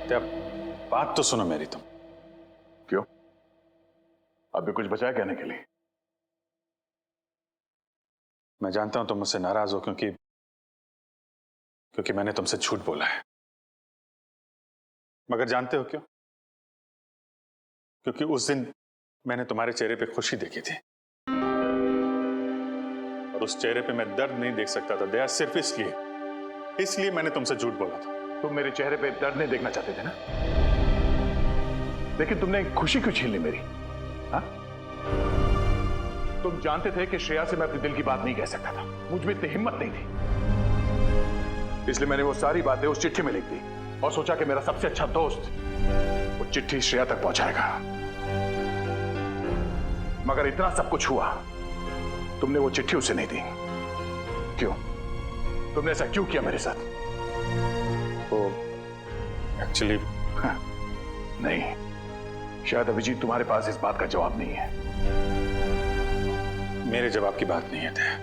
तो बात तो सुनो मेरी तुम। क्यों? अभी कुछ बचा है कहने के लिए? मैं जानता हूं तुम मुझसे नाराज हो क्योंकि मैंने तुमसे झूठ बोला है, मगर जानते हो क्यों? क्योंकि उस दिन मैंने तुम्हारे चेहरे पे खुशी देखी थी और उस चेहरे पे मैं दर्द नहीं देख सकता था दया, सिर्फ इसलिए मैंने तुमसे झूठ बोला था। तुम मेरे चेहरे पे दर्द नहीं देखना चाहते थे ना, लेकिन तुमने खुशी क्यों छीन ली मेरी? हाँ? तुम जानते थे कि श्रेया से मैं अपने दिल की बात नहीं कह सकता था, मुझ में इतनी हिम्मत नहीं थी, इसलिए मैंने वो सारी बातें उस चिट्ठी में लिख दी और सोचा कि मेरा सबसे अच्छा दोस्त वो चिट्ठी श्रेया तक पहुंचाएगा। मगर इतना सब कुछ हुआ, तुमने वो चिट्ठी उसे नहीं दी। क्यों? तुमने ऐसा क्यों किया मेरे साथ? वो एक्चुअली नहीं, शायद अभिजीत तुम्हारे पास इस बात का जवाब नहीं है। मेरे जवाब की बात नहीं है दया,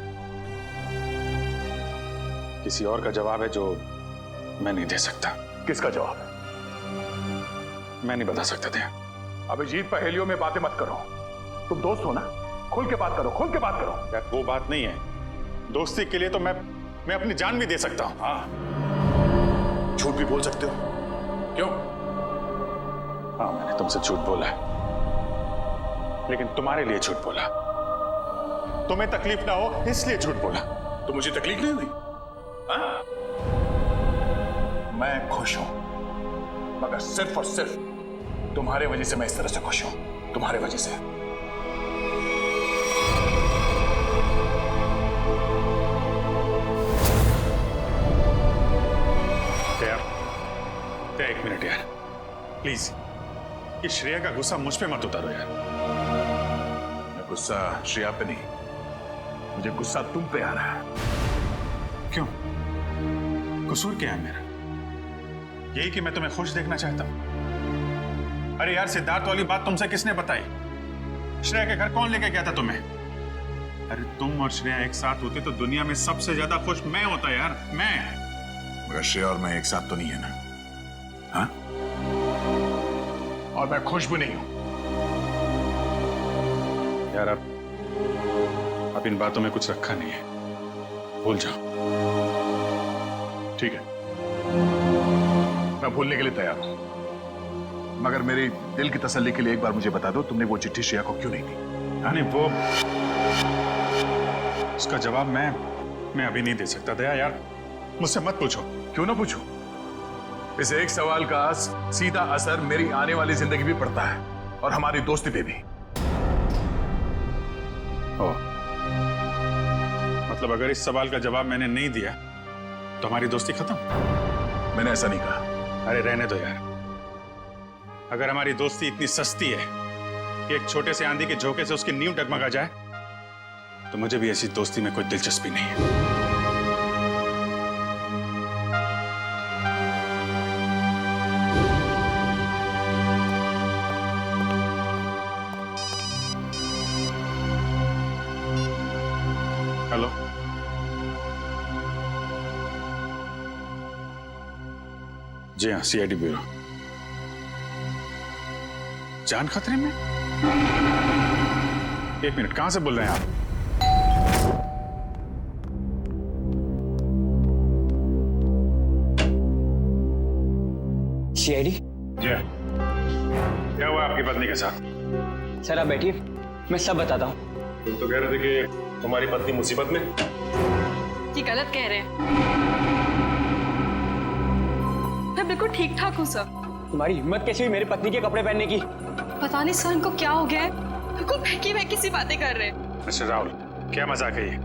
किसी और का जवाब है जो मैं नहीं दे सकता। किसका जवाब है? मैं नहीं बता सकता दया। अभिजीत, पहेलियों में बातें मत करो, तुम दोस्त हो ना, खुल के बात करो, खुल के बात करो। यार वो बात नहीं है, दोस्ती के लिए तो मैं अपनी जान भी दे सकता हूं। हाँ, झूठ भी बोल सकते हो। क्यों? हाँ, मैंने तुमसे झूठ बोला है, लेकिन तुम्हारे लिए झूठ बोला, तुम्हें तकलीफ ना हो इसलिए झूठ बोला। तो मुझे तकलीफ नहीं हुई? हाँ? मैं खुश हूं, मगर सिर्फ और सिर्फ तुम्हारे वजह से मैं इस तरह से खुश हूं, तुम्हारे वजह से। एक मिनट यार, प्लीज, ये श्रेया का गुस्सा मुझ पे मत उतारो यार। मैं गुस्सा श्रेया पे नहीं, मुझे गुस्सा तुम पे आ रहा है। क्यों? कसूर क्या है मेरा? यही कि मैं तुम्हें खुश देखना चाहता हूं। अरे यार, सिद्धार्थ वाली बात तुमसे किसने बताई? श्रेया के घर कौन लेके गया था तुम्हें? अरे तुम और श्रेया एक साथ होते तो दुनिया में सबसे ज्यादा खुश मैं होता यार, मैं। मगर श्रेया और मैं एक साथ तो नहीं है ना? हाँ? और मैं खुश भी नहीं हूं। यार अब इन बातों में कुछ रखा नहीं है, भूल जाओ। ठीक है, मैं भूलने के लिए तैयार हूं, मगर मेरी दिल की तसल्ली के लिए एक बार मुझे बता दो, तुमने वो चिट्ठी श्रेया को क्यों नहीं दी? नहीं, वो उसका जवाब मैं अभी नहीं दे सकता दया यार, मुझसे मत पूछो। क्यों ना पूछो? इस एक सवाल का सीधा असर मेरी आने वाली जिंदगी भी पड़ता है और हमारी दोस्ती पे भी। मतलब अगर इस सवाल का जवाब मैंने नहीं दिया तो हमारी दोस्ती खत्म? मैंने ऐसा नहीं कहा। अरे रहने दो यार, अगर हमारी दोस्ती इतनी सस्ती है कि एक छोटे से आंधी के झोंके से उसकी नींव डगमगा जाए, तो मुझे भी ऐसी दोस्ती में कोई दिलचस्पी नहीं है। हेलो, जी हाँ, सीआईडी ब्यूरो। जान खतरे में? एक मिनट, कहां से बोल रहे हैं आप? सीआईडी? जी, क्या हुआ आपकी पत्नी के साथ? सर आप बैठिए, मैं सब बताता हूँ। तुम तो कह रहे थे कि तुम्हारी पत्नी मुसीबत में। ये गलत कह रहे हैं, मैं बिल्कुल ठीक ठाक हूँ सर। तुम्हारी हिम्मत कैसी हुई मेरी पत्नी के कपड़े पहनने की? पता नहीं सर, इनको क्या हो गया है, बिल्कुल बहकी बहकी सी बातें कर रहे हैं। मिस्टर राहुल, क्या मजाक है ये?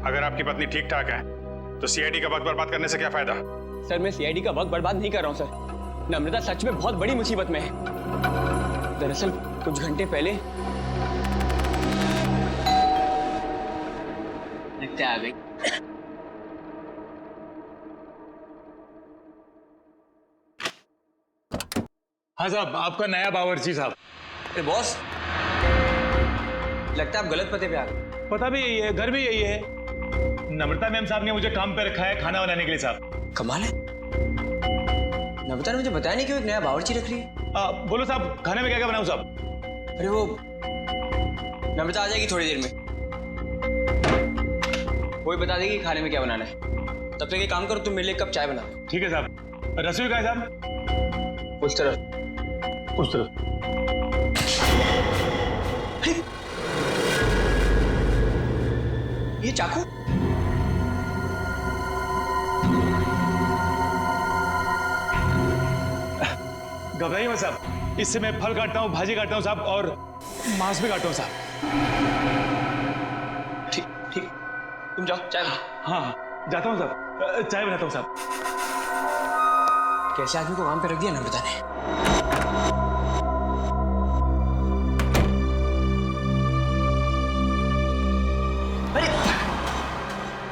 अगर आपकी पत्नी ठीक ठाक है तो सीआईडी का वक्त बर्बाद करने से क्या फायदा? सर मैं सीआईडी का वक्त बर्बाद नहीं कर रहा हूँ सर, नम्रता सच में बहुत बड़ी मुसीबत में है। दरअसल कुछ घंटे पहले आ गई। हाँ साहब, आपका नया बावर्ची साहब। अरे बॉस, लगता है आप गलत पते पे आ गए। पता भी यही है, घर भी यही है। नम्रता मैम साहब ने मुझे काम पे रखा है खाना बनाने के लिए साहब। कमाल है, नम्रता ने मुझे बताया नहीं क्यों एक नया बावर्ची रख रही है। बोलो साहब, खाने में क्या क्या बनाऊं साहब? अरे वो नम्रता आ जाएगी थोड़ी देर में, वही बता देगी खाने में क्या बनाना है। तब तक एक काम करो, तुम मेरे लिए एक कप चाय बना दो। ठीक है साहब। रसोई कहाँ है साहब? उस तरफ। उस तरफ। ये चाकू? घबराइए मत साहब, इससे मैं फल काटता हूँ, भाजी काटता हूँ साहब, और मांस भी काटता हूँ साहब। ठीक ठीक, तुम जाओ चाय बना। हाँ जाता हूँ साहब, चाय बनाता हूँ साहब। कैसे आदमी को काम पे रख दिया नम्रता ने।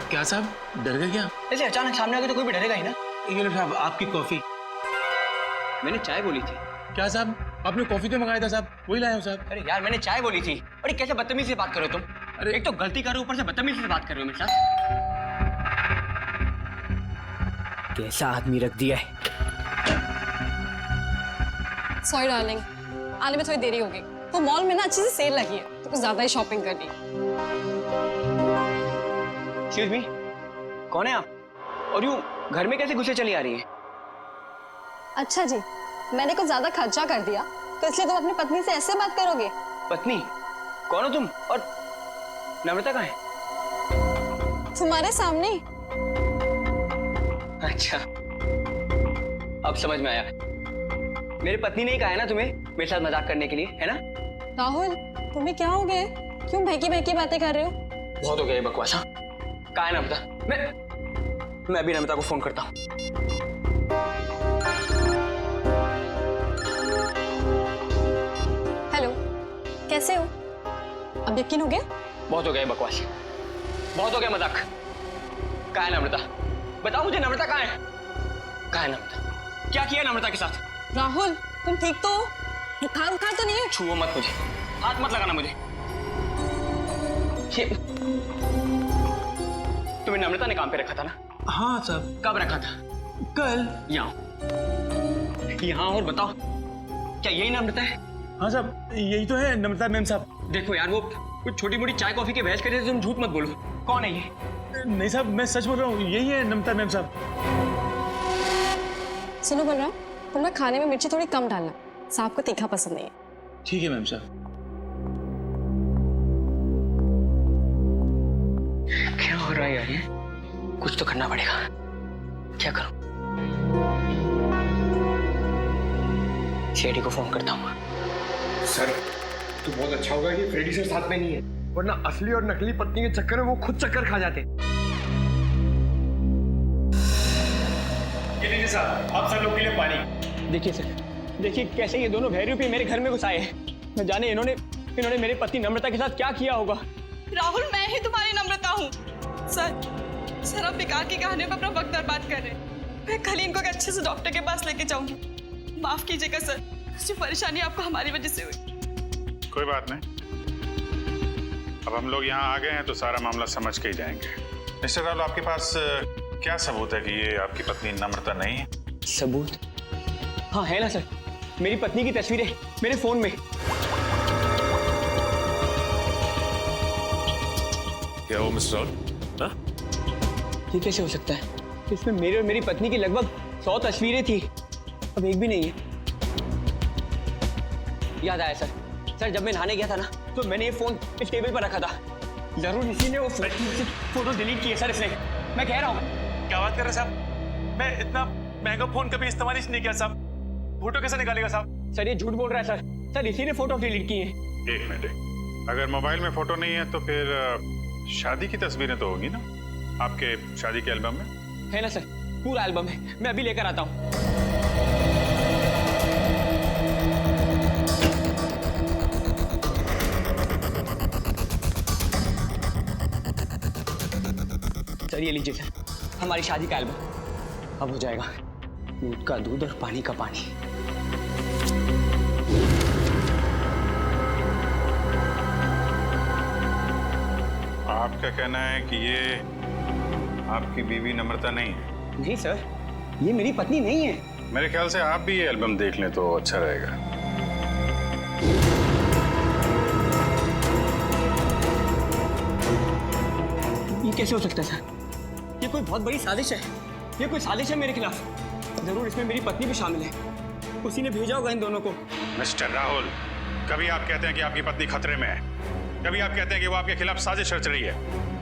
क्या साहब, डर गए क्या? ऐसे अचानक सामने आके तो कोई भी डरेगा ही ना। ये लो साहब आपकी कॉफी। मैंने चाय बोली थी। क्या साहब, आपने कॉफी तो मंगाया था साहब, वही लाया हूँ साहब। अरे यार मैंने चाय बोली थी। अरे कैसे बदतमीजी से बात करो तुम। अरे एक तो गलती करो, ऊपर से बदतमीजी से बात कर रहे हो मेरे साथ। कैसा आदमी रख दिया है। सॉरी डार्लिंग, आने में थोड़ी देरी हो गई। तो मॉल में ना अच्छी सी सेल लगी है, तो कुछ ज्यादा ही शॉपिंग करनी। एक्सक्यूज मी, कौन है आप? और यूं घर में कैसे घुसे चली आ रही है? अच्छा जी, मैंने कुछ ज्यादा खर्चा कर दिया, तो इसलिए तुम अपनी पत्नी से ऐसे बात करोगे? पत्नी? कौन हो तुम? और नम्रता कहाँ है? तुम्हारे सामने। अच्छा, अब समझ में आया। मेरी पत्नी ने ही कहा है ना तुम्हें मेरे साथ मजाक करने के लिए, है ना? राहुल, तुम्हें क्या हो गया? क्यों बहकी बहकी बातें कर रहे हो? बहुत हो गया ये बकवास। हाँ, कहाँ है नम्रता? मैं अभी नम्रता को फोन करता हूँ। हेलो, कैसे हो? अब यकीन हो गया? बहुत हो गया ये बकवास, बहुत हो गया मजाक। कहाँ है नम्रता? बताओ मुझे, नम्रता कहाँ है? कहाँ है नम्रता? क्या किया नम्रता के साथ? राहुल, तुम ठीक तो हो? बुखार उखार तो नहीं है? छुओ मत मुझे, हाथ मत लगाना मुझे। ये तुम्हें नम्रता ने काम पे रखा था ना? हाँ साहब। कब रखा था? कल। यहाँ और बताओ, क्या यही नम्रता है? हाँ साहब, यही तो है नम्रता मैम साहब। देखो यार, वो कुछ छोटी मोटी चाय कॉफी के बहस कर रहे थे, तुम झूठ मत बोलो। कौन है ये? नहीं साहब, मैं सच बोल रहा हूँ, यही है नम्रता मैम साहब। सुनो बलराम, तुम ना खाने में मिर्ची थोड़ी कम डालना, साहब को तीखा पसंद नहीं है। ठीक है मैम साहब। क्या हो रहा है यार, ये कुछ तो करना पड़ेगा। क्या करूं? शेडी को फोन करता हूँ। सर, तो बहुत अच्छा होगा कि फ्रेडी सर साथ में नहीं है, वरना असली और नकली पत्नी के चक्कर में वो खुद चक्कर खा जाते। ये लीजिए साहब, आप सब लोग के लिए पानी। देखिए सर, देखिए कैसे ये दोनों भैरूपी मेरे घर में घुस आए हैं। न जाने इन्होंने मेरी पत्नी नम्रता के साथ क्या किया होगा। राहुल, मैं ही तुम्हारी नम्रता हूँ। सर आप बेकार की कहानियों में अपना वक्त बर्बाद कर रहे हैं। मैं कल इनको एक अच्छे से डॉक्टर के पास लेके जाऊंगी। माफ कीजिएगा सर, जो परेशानी आपको हमारी वजह से हुई। कोई बात नहीं, अब हम लोग यहाँ आ गए हैं तो सारा मामला समझ के ही जाएंगे। मिस्टर राहुल, आपके पास क्या सबूत है कि ये आपकी पत्नी नम्रता नहीं है? सबूत? हाँ है ना सर, मेरी पत्नी की तस्वीरें मेरे फोन में। क्या वो मिस्टर राहुल? हाँ? ये कैसे हो सकता है? इसमें मेरे और मेरी पत्नी की लगभग 100 तस्वीरें थी, अब एक भी नहीं है। याद आया सर, जब मैं नहाने गया था ना, तो मैंने ये फोन इस टेबल पर रखा था। जरूर इसी ने वो फोटो डिलीट किए सर इसने। मैं कह रहा हूँ। क्या बात कर रहे हैं साहब? मैं इतना महंगा फोन कभी इस्तेमाल ही नहीं किया साहब। फोटो कैसे निकालेगा साहब? सर ये झूठ बोल रहा है सर इसी ने फोटो डिलीट की है। एक मिनट, अगर मोबाइल में फोटो नहीं है तो फिर शादी की तस्वीरें तो होगी ना आपके शादी के एल्बम में? है ना सर, पूरा एल्बम है, मैं अभी लेकर आता हूँ। सर ये लीजिए सर, हमारी शादी का एल्बम। अब हो जाएगा दूध का दूध और पानी का पानी। आपका कहना है कि ये आपकी बीवी नम्रता नहीं है? जी सर, ये मेरी पत्नी नहीं है। मेरे ख्याल से आप भी ये एल्बम देख लें तो अच्छा रहेगा। ये कैसे हो सकता है सर? ये कोई बहुत बड़ी साजिश है। ये कोई साजिश है मेरे खिलाफ। जरूर इसमें मेरी पत्नी भी शामिल है। उसी ने भेजा होगा इन दोनों को। मिस्टर राहुल, कभी आप कहते हैं कि आपकी पत्नी खतरे में है, कभी आप कहते हैं कि वो आपके खिलाफ साजिश रच रही है।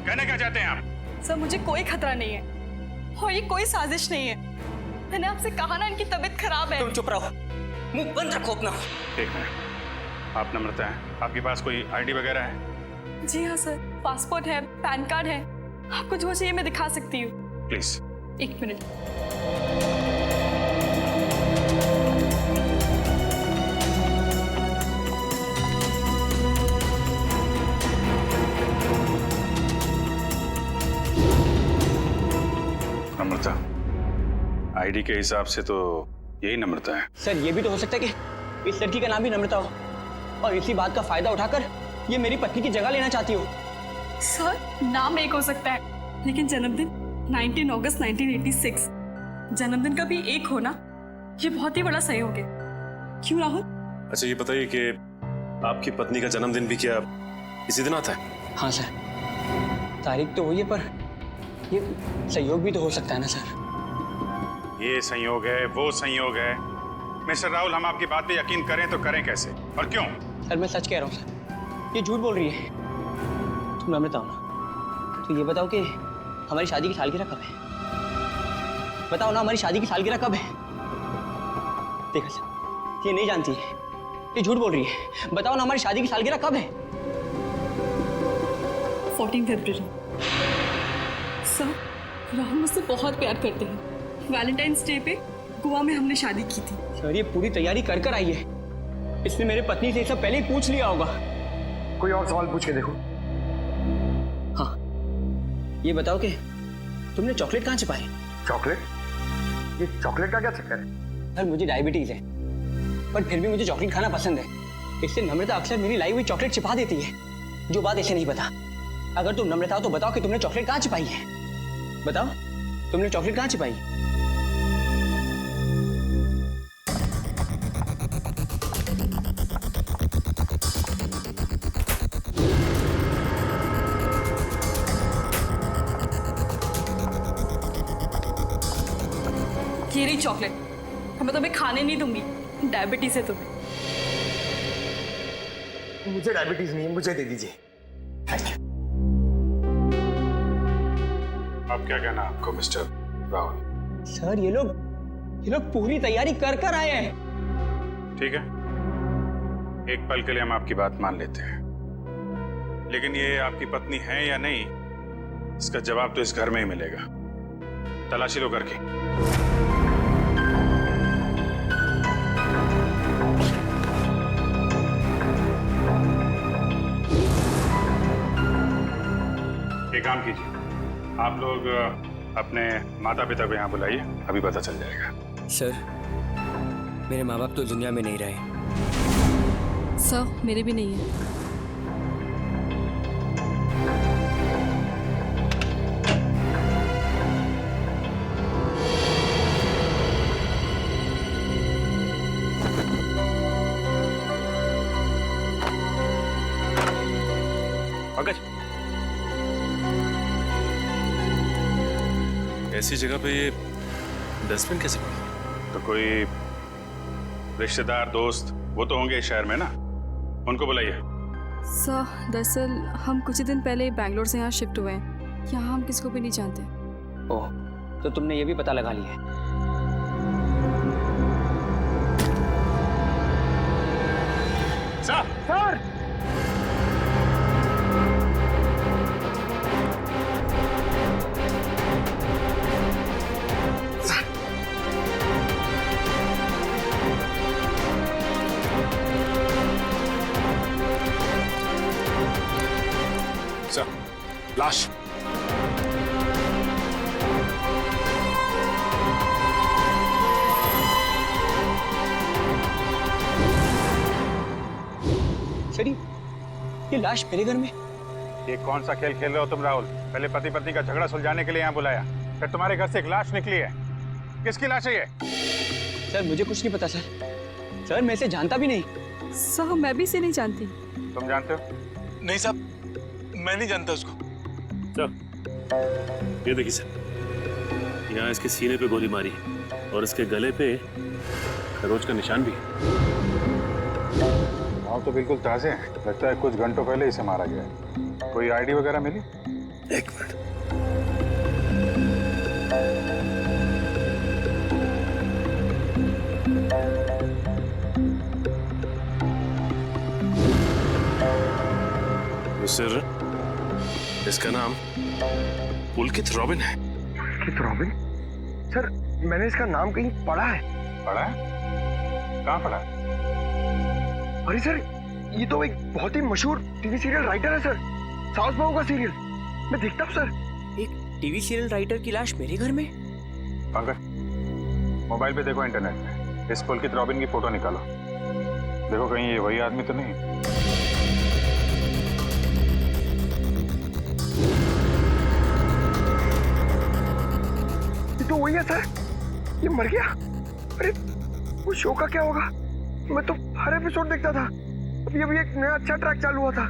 कहना क्या चाहते हैं आप? सर मुझे कोई खतरा नहीं है और ये कोई साजिश नहीं है। मैंने आपसे कहा ना इनकी तबीयत खराब है। तुम चुप रहो, मुंह बंद रखो अपना। एक मिनट, आप नम्रता हैं, आपके पास कोई आईडी वगैरह है? जी हाँ सर, पासपोर्ट है, पैन कार्ड है। आपको जो चाहिए मैं दिखा सकती हूँ। प्लीज। एक मिनट। नम्रता, आईडी के हिसाब से तो यही नम्रता है। सर ये भी तो हो सकता है कि इस लड़की का नाम भी नम्रता हो और इसी बात का फायदा उठाकर ये मेरी पत्नी की जगह लेना चाहती हो। सर नाम एक हो सकता है लेकिन जन्मदिन 19 अगस्त 1986 जन्मदिन का भी एक होना ये बहुत ही बड़ा सहयोग है। क्यों राहुल? अच्छा ये बताइए कि आपकी पत्नी का जन्मदिन भी क्या इसी दिन आता है? हाँ सर, तारीख तो वही है पर ये सहयोग भी तो हो सकता है ना सर। ये संयोग है, वो संयोग है। मिस्टर राहुल, हम आपकी बात पे यकीन करें तो करें कैसे और क्यों? सर मैं सच कह रहा हूँ सर, ये झूठ बोल रही है। तुम नम्रता हो ना, तो ये बताओ कि हमारी शादी की सालगिरह कब है? बताओ ना हमारी शादी की सालगिरह कब है? देखा सर, ये नहीं जानती है, ये झूठ बोल रही है। बताओ ना हमारी शादी की सालगिरह कब है? 14 फरवरी। सर राहुल मुझसे बहुत प्यार करते हैं। वैलेंटाइंस डे पे गोवा में हमने शादी की थी। सर ये पूरी तैयारी कर कर आई है। इसने मेरे पत्नी से ये सब पहले ही पूछ लिया होगा। कोई और सवाल पूछ के देखो। हाँ, ये बताओ कि तुमने चॉकलेट कहाँ छिपाई? चॉकलेट? ये चॉकलेट का क्या चक्कर है? सर मुझे डायबिटीज है पर फिर भी मुझे चॉकलेट खाना पसंद है। इससे नम्रता अक्सर मेरी लाई हुई चॉकलेट छिपा देती है, जो बात इसे नहीं पता। अगर तुम नम्रता हो तो बताओ कि तुमने चॉकलेट कहाँ छिपाई है? बताओ, तुमने चॉकलेट कहाँ छिपाई? ये रही चॉकलेट। मैं तुम्हें खाने नहीं दूंगी, डायबिटीज है तुम्हें। मुझे डायबिटीज नहीं है, मुझे दे दीजिए। Thank you. अब क्या कहना आपको मिस्टर राहुल? सर ये लोग पूरी तैयारी कर कर आए हैं। ठीक है, एक पल के लिए हम आपकी बात मान लेते हैं, लेकिन ये आपकी पत्नी है या नहीं, इसका जवाब तो इस घर में ही मिलेगा। तलाशी लो करके। एक काम कीजिए, आप लोग अपने माता पिता को यहाँ बुलाइए, अभी पता चल जाएगा। सर मेरे माँ बाप तो दुनिया में नहीं रहे। सर मेरे भी नहीं है। पंकज, ऐसी जगह पे ये डस्टबिन कैसे पड़ा? तो कोई रिश्तेदार दोस्त वो तो होंगे इस शहर में ना, उनको बुलाइए। सर दरअसल हम कुछ ही दिन पहले बैंगलोर से यहाँ शिफ्ट हुए हैं। यहाँ हम किसी को भी नहीं जानते। ओह, तो तुमने ये भी पता लगा लिया है? सर! सर, लाश। सर ये लाश मेरे घर में? ये कौन सा खेल खेल रहे हो तुम राहुल? पहले पति पत्नी का झगड़ा सुलझाने के लिए यहाँ बुलाया, फिर तुम्हारे घर से एक लाश निकली है, किसकी लाश है ये? सर मुझे कुछ नहीं पता सर मैं इसे जानता भी नहीं। साहब मैं भी इसे नहीं जानती। तुम जानते हो? नहीं साहब, मैं नहीं जानता उसको। सर ये देखिए सर, यहाँ इसके सीने पे गोली मारी और इसके गले पे खरोच का निशान भी है। हाँ तो बिल्कुल ताजे हैं, लगता है कुछ घंटों पहले इसे मारा गया है। कोई आईडी वगैरह मिली? एक मिनट। सर इसका नाम पुलकित रॉबिन है। पुलकित रॉबिन? सर मैंने इसका नाम कहीं पढ़ा है। पढ़ा है? कहाँ पढ़ा है? अरे सर ये तो एक बहुत ही मशहूर टीवी सीरियल राइटर है सर, साउथ बहू का सीरियल। मैं देखता हूँ सर। एक टीवी सीरियल राइटर की लाश मेरे घर में? पंकज मोबाइल पे देखो, इंटरनेट पे इस पुलकित रॉबिन की फोटो निकालो, देखो कहीं ये वही आदमी तो नहीं। ये तो वही है सर, ये मर गया। अरे वो शो का क्या होगा? मैं तो हर एपिसोड देखता था, अभी अभी एक नया अच्छा ट्रैक चालू हुआ था।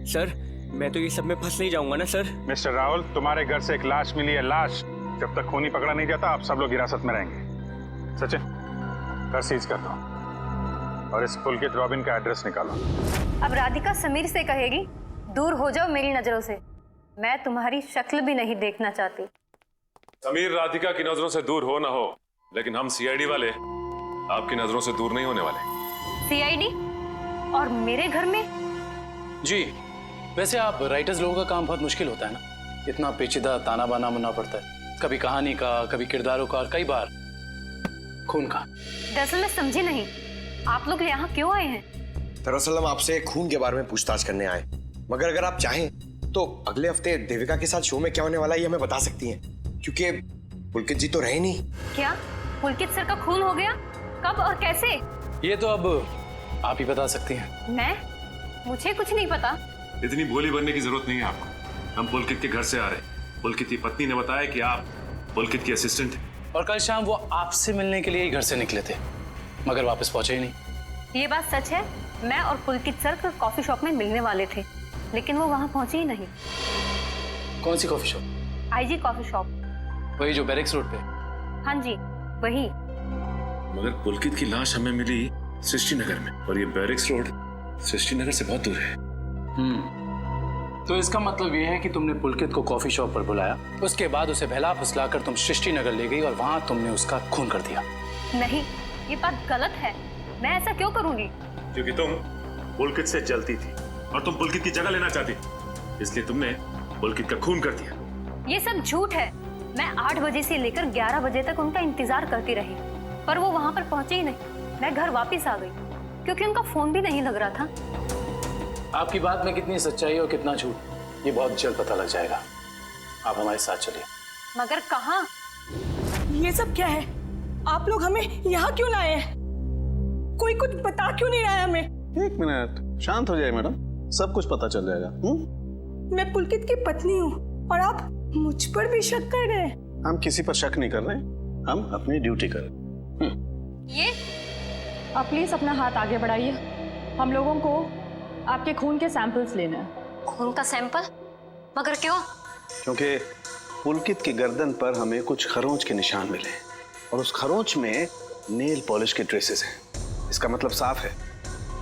सर मैं तो ये सब में फंस नहीं जाऊंगा ना सर? मिस्टर राहुल, तुम्हारे घर से एक लाश मिली है, लाश। जब तक खूनी पकड़ा नहीं जाता आप सब लोग हिरासत में रहेंगे। सचिन घर सीज कर दो और इस पुलकित रॉबिन का एड्रेस निकालो। अब राधिका समीर से कहेगी दूर हो जाओ मेरी नजरों से, मैं तुम्हारी शक्ल भी नहीं देखना चाहती। समीर राधिका की नजरों से दूर हो ना हो, लेकिन हम सीआईडी वाले आपकी नजरों से दूर नहीं होने वाले। सीआईडी? और मेरे घर में? जी वैसे आप राइटर्स लोगों का काम बहुत मुश्किल होता है ना, इतना पेचीदा ताना बाना मुनना पड़ता है, कभी कहानी का, कभी किरदारों का और कई बार खून का। दरअसल मैं समझी नहीं, आप लोग यहाँ क्यों आए हैं? दरअसल हम आपसे खून के बारे में पूछताछ करने आए, मगर अगर आप चाहें तो अगले हफ्ते देविका के साथ शो में क्या होने वाला है ये हमें बता सकती हैं, क्योंकि पुलकित जी तो रहे नहीं। क्या पुलकित सर का खून हो गया? कब और कैसे? ये तो अब आप ही बता सकती हैं। मैं? मुझे कुछ नहीं पता। इतनी भोली बनने की जरूरत नहीं है आपको, हम पुलकित के घर से आ रहे हैं। पुलकित की पत्नी ने बताया कि आप पुलकित की असिस्टेंट हैं और कल शाम वो आपसे मिलने के लिए ही घर से निकले थे, मगर वापस पहुंचे ही नहीं। ये बात सच है, मैं और पुलकित सर कॉफी शॉप में मिलने वाले थे, लेकिन वो वहाँ पहुंचे ही नहीं। कौन सी coffee shop? IG coffee shop. वही जो बैरिक्स रोड पे? हाँ जी वही। मगर पुलकित की लाश हमें मिली सृष्टि नगर में, और ये बैरिक्स रोड सृष्टि नगर से बहुत दूर है। तो इसका मतलब ये है कि तुमने पुलकित को कॉफी शॉप पर बुलाया, उसके बाद उसे बहला फुसलाकर तुम सृष्टि नगर ले गई और वहां तुमने उसका खून कर दिया। नहीं, ये बात गलत है, मैं ऐसा क्यों करूंगी? क्योंकि तुम पुलकित से जलती थी और तुम पुलकित की जगह लेना चाहती, इसलिए तुमने पुलकित का खून कर दिया। ये सब झूठ है। मैं 8 बजे से लेकर 11 बजे तक उनका इंतजार करती रही, पर वो वहां पर पहुंचे ही नहीं। मैं घर वापस आ गई क्योंकि उनका फोन भी नहीं लग रहा था। आपकी बात में कितनी सच्चाई और कितना झूठ ये बहुत जल्द पता लग जाएगा। आप हमारे साथ चलिए। मगर कहाँ? ये सब क्या है? आप लोग हमें यहाँ क्यों लाए हैं? कोई कुछ बता क्यों नहीं रहा है हमें? एक मिनट, शांत हो जाए मैडम, सब कुछ पता चल जाएगा। मैं पुलकित की पत्नी हूँ और आप मुझ पर भी शक कर रहे हैं। हम किसी पर शक नहीं कर रहे, हम अपनी ड्यूटी कर रहे। ये आप प्लीज अपना हाथ आगे बढ़ाइए, हम लोगों को आपके खून के सैंपल्स लेने हैं। खून का सैंपल? मगर क्यों? क्योंकि पुलकित की गर्दन पर हमें कुछ खरोंच के निशान मिले और उस खरोंच में नेल पॉलिश के ट्रेसेस हैं। इसका मतलब साफ है,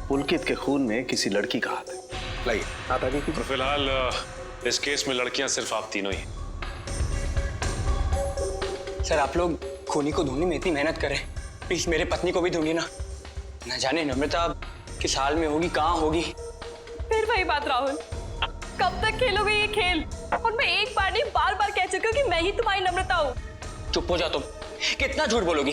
पुलकित के खून में किसी लड़की का हाथ है। लाइए हाथ आगे कीजिए। फिलहाल इस केस में लड़कियां सिर्फ आप तीनों ही। सर आप लोग खूनी को ढूंढने में इतनी मेहनत करें, प्लीज मेरे पत्नी को भी ढूंढिए ना। न जाने नम्रता किस हाल में होगी, कहाँ होगी। फिर वही बात राहुल, कब तक खेलोगे ये खेल? और मैं एक बार नहीं बार बार कह चुकी हूँ कि मैं ही तुम्हारी नम्रता हूँ। चुप हो जाओ तुम, कितना झूठ बोलोगी?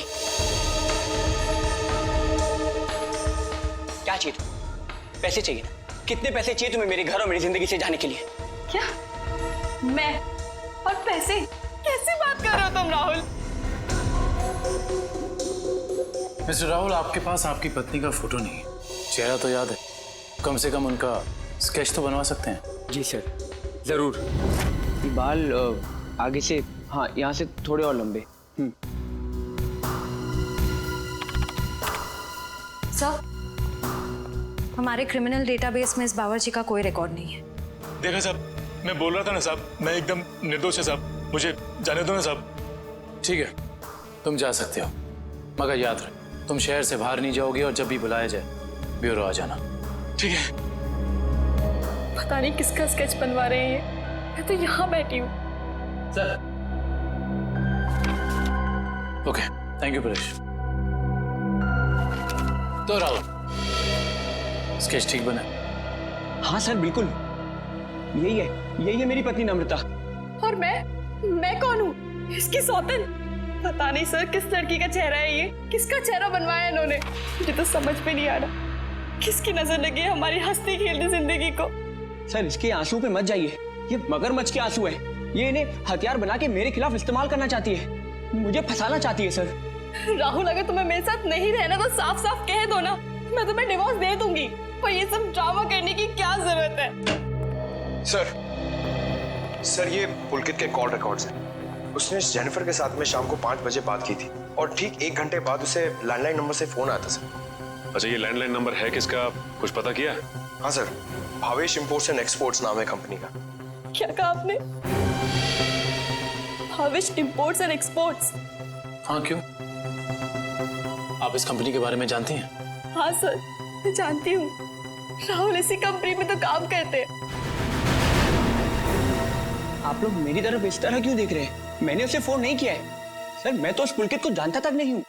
क्या चाहिए तुम्हें? पैसे चाहिए ना? कितने पैसे चाहिए तुम्हें मेरे घर और मेरी जिंदगी से जाने के लिए? क्या? मैं और पैसे? कैसे बात कर रहे हो तुम राहुल? मिस्टर राहुल, आपके पास आपकी पत्नी का फोटो नहीं है, चेहरा तो याद है, कम से कम उनका स्केच तो बनवा सकते हैं। जी सर, जरूर। ये बाल आगे से हाँ, यहाँ से थोड़े और लंबे। सर, हमारे क्रिमिनल डेटाबेस में इस बावर्ची का कोई रिकॉर्ड नहीं है। देखा साहब, मैं बोल रहा था ना साहब, मैं एकदम निर्दोष है साहब, मुझे जाने दो ना साहब। ठीक है, तुम जा सकते हो, मगर याद रहे तुम शहर से बाहर नहीं जाओगे और जब भी बुलाया जाए ब्यूरो आ जाना। ठीक है। पता नहीं किसका स्केच बनवा रहे हैं ये। मैं तो यहाँ बैठी हूँ। Sir. Okay, thank you Paresh. तो राहुल, स्केच ठीक बना? हाँ सर, बिल्कुल यही है मेरी पत्नी नम्रता। और मैं कौन हूँ? इसकी सौतन? पता नहीं सर, किस लड़की का चेहरा है ये? किसका चेहरा बनवाया इन्होंने? मुझे तो समझ में नहीं आ रहा। किसकी नजर लगी है हमारी हंसती खेलती जिंदगी को? सर, इसके आंसू पे मत जाइए, ये मगरमच्छ के आंसू है। ये इन्हें हथियार बना के मेरे खिलाफ इस्तेमाल करना चाहती है, मुझे फंसाना चाहती है। सर राहुल, अगर तुम्हें मेरे साथ नहीं रहना तो साफ साफ कह दो ना, मैं तुम्हें डिवोर्स दे दूंगी। पर ये सब ड्रामा करने की क्या जरूरत है? सर ये पुलकित के कॉल रिकॉर्ड्स हैं। उसने जेनिफर के साथ में शाम को 5 बजे बात की थी और ठीक 1 घंटे बाद उसे लैंडलाइन नंबर से फोन आया था सर। अच्छा, ये लैंडलाइन नंबर है किसका, कुछ पता किया? हाँ sir, Bhavesh imports and exports नाम है कंपनी का। क्या कहा आपने? Bhavesh imports and exports? हाँ, क्यों? आप इस कंपनी के बारे में जानती हैं? हाँ सर, मैं जानती हूँ। राहुल इसी कंपनी में तो काम करते हैं। आप लोग मेरी तरफ इस तरह क्यों देख रहे हैं? मैंने उसे फोन नहीं किया है सर, मैं तो उस पुलकित को जानता तक नहीं हूँ।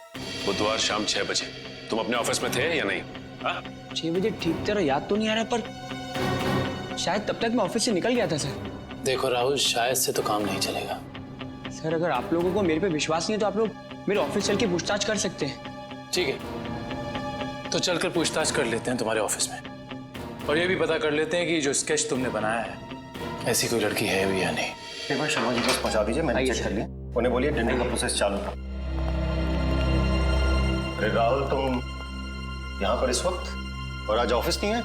बुधवार शाम 6 बजे तुम अपने ऑफिस में थे या नहीं? 6 बजे ठीक तरह याद तो नहीं आ रहा, पर शायद तब तक मैं ऑफिस से निकल गया था सर। देखो राहुल, शायद से तो काम नहीं चलेगा। सर, अगर आप लोगों को मेरे पे विश्वास नहीं है तो आप लोग मेरे ऑफिस चल के पूछताछ कर सकते हैं। ठीक है, तो चलकर पूछताछ कर लेते हैं तुम्हारे ऑफिस में, और ये भी पता कर लेते हैं कि जो स्केच तुमने बनाया है ऐसी कोई लड़की है भी या नहीं। एक बार शर्मा जी को पहुंचा दीजिए, मैंने चेक कर लिया। उन्हें बोलिए टेंडर का प्रोसेस चालू था। अरे राहुल, तुम यहाँ पर इस वक्त, और आज ऑफिस नहीं है?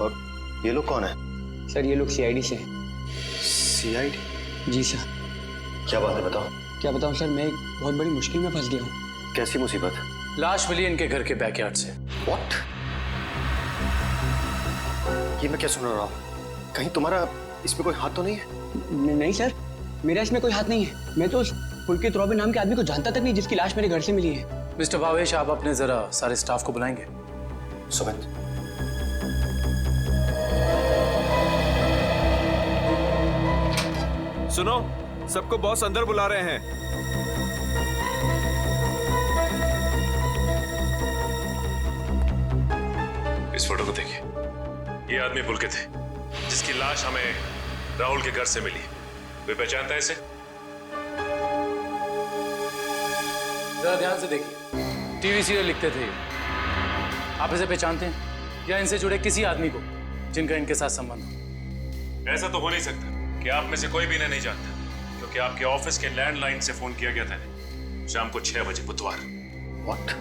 और ये लोग कौन है? सर, ये लोग सीआईडी से। सीआईडी? जी सर। क्या बात है, बताओ। क्या बताऊं सर, मैं एक बहुत बड़ी मुश्किल में फंस गया हूँ। कैसी मुसीबत? लाश मिली इनके घर के बैकयार्ड से। व्हाट? ये मैं क्या सुन रहा हूँ? कहीं तुम्हारा इसमें कोई हाथ तो नहीं है? नहीं सर, मेरा इसमें कोई हाथ नहीं है। मैं तो उस पुलकित रॉबिन नाम के आदमी को जानता तक नहीं जिसकी लाश मेरे घर से मिली है। मिस्टर भावेश, आप अपने जरा सारे स्टाफ को बुलाएंगे? सुमित, सुनो, सबको बॉस अंदर बुला रहे हैं। इस फोटो को देखिए, ये आदमी पुलकित है जिसकी लाश हमें राहुल के घर से मिली। वे पहचानता है इसे? जरा ध्यान से देखिए, टीवी सीरियल लिखते थे। आप इसे पहचानते हैं या इनसे जुड़े किसी आदमी को जिनका इनके साथ संबंध हो? ऐसा तो हो नहीं सकता कि आप में से कोई भी इन्हें नहीं जानता, क्योंकि आपके ऑफिस के लैंडलाइन से फोन किया गया था शाम को 6 बजे बुधवार। व्हाट?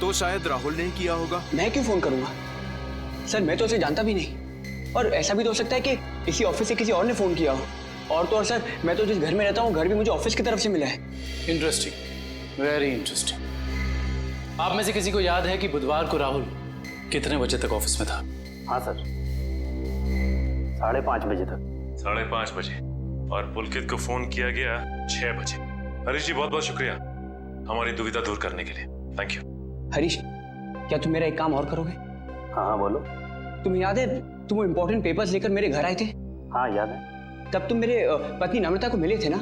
तो शायद राहुल ने किया होगा। मैं क्यों फोन करूंगा सर, मैं तो उसे जानता भी नहीं। और ऐसा भी तो हो सकता है कि इसी ऑफिस से किसी और ने फोन किया हो। और तो और सर, मैं तो जिस घर में रहता हूँ घर भी मुझे ऑफिस की तरफ से मिला है। Interesting, very interesting. आप में से किसी को याद है कि बुधवार को राहुल कितने बजे तक ऑफिस में था? हाँ सर, 5:30 बजे तक। 5:30 बजे, और पुलकित को फोन किया गया 6 बजे। हरीश जी, बहुत बहुत शुक्रिया हमारी दुविधा दूर करने के लिए। Thank you. हरीश, क्या तुम मेरा एक काम और करोगे? हाँ बोलो। तुम्हें याद है तुम वो इम्पोर्टेंट पेपर्स लेकर मेरे घर आए थे? हाँ याद है। तब तुम मेरे पत्नी नम्रता को मिले थे ना?